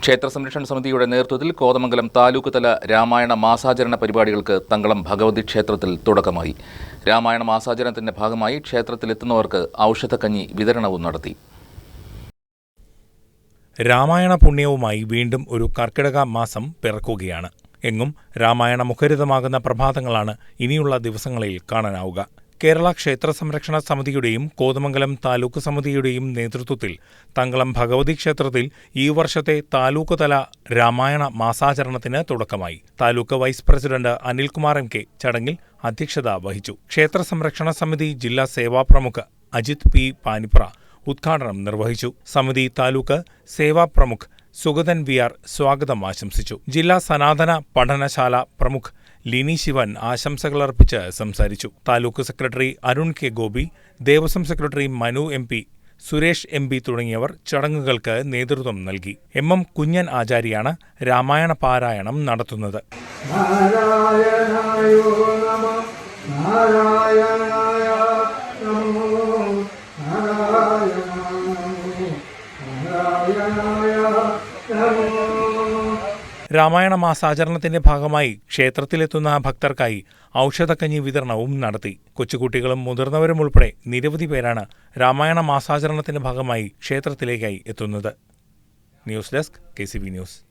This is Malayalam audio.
ക്ഷേത്ര സംരക്ഷണ സമിതിയുടെ നേതൃത്വത്തിൽ കോതമംഗലം താലൂക്ക് തല രാമായണ മാസാചരണ പരിപാടികൾക്ക് തങ്കളം ഭഗവതി ക്ഷേത്രത്തിൽ തുടക്കമായി. രാമായണ മാസാചരണത്തിന്റെ ഭാഗമായി ക്ഷേത്രത്തിലെത്തുന്നവർക്ക് ഔഷധക്കഞ്ഞി വിതരണവും നടത്തി. രാമായണ പുണ്യവുമായി വീണ്ടും ഒരു കർക്കിടക മാസം പിറക്കുകയാണ്. എങ്ങും രാമായണ മുഖരിതമാകുന്ന പ്രഭാതങ്ങളാണ് ഇനിയുള്ള ദിവസങ്ങളിൽ കാണാനാവുക. കേരള ക്ഷേത്ര സംരക്ഷണ സമിതിയുടെയും കോതമംഗലം താലൂക്ക് സമിതിയുടെയും നേതൃത്വത്തിൽ തങ്കളം ഭഗവതി ക്ഷേത്രത്തിൽ ഈ വർഷത്തെ താലൂക്ക് തല രാമായണ മാസാചരണത്തിന് തുടക്കമായി. Taluk vice president Anilkumar MK ചടങ്ങിൽ അധ്യക്ഷത വഹിച്ചു. ക്ഷേത്ര സംരക്ഷണ സമിതി ജില്ലാ സേവാ പ്രമുഖ് അജിത് P. പാനിപ്ര ഉദ്ഘാടനം നിർവഹിച്ചു. സമിതി താലൂക്ക് സേവാ പ്രമുഖ് സുഗതൻ VR സ്വാഗതം ആശംസിച്ചു. ജില്ലാ സനാതന പഠനശാല പ്രമുഖ് ലിനി ശിവൻ ആശംസകളർപ്പിച്ച് സംസാരിച്ചു. Taluk secretary Arun K. Gopi, Devaswom secretary Manu MP, Suresh MB തുടങ്ങിയവർ ചടങ്ങുകൾക്ക് നേതൃത്വം നൽകി. MM കുഞ്ഞൻ ആചാര്യാണ് രാമായണ പാരായണം നടത്തുന്നത്. രാമായണ മാസാചരണത്തിന്റെ ഭാഗമായി ക്ഷേത്രത്തിലെത്തുന്ന ഭക്തർക്കായി ഔഷധക്കഞ്ഞി വിതരണവും നടത്തി. കൊച്ചുകുട്ടികളും മുതിർന്നവരും ഉൾപ്പെടെ നിരവധി പേരാണ് രാമായണ മാസാചരണത്തിന്റെ ഭാഗമായി ക്ഷേത്രത്തിലേക്കായി എത്തുന്നത്. News desk KCB news.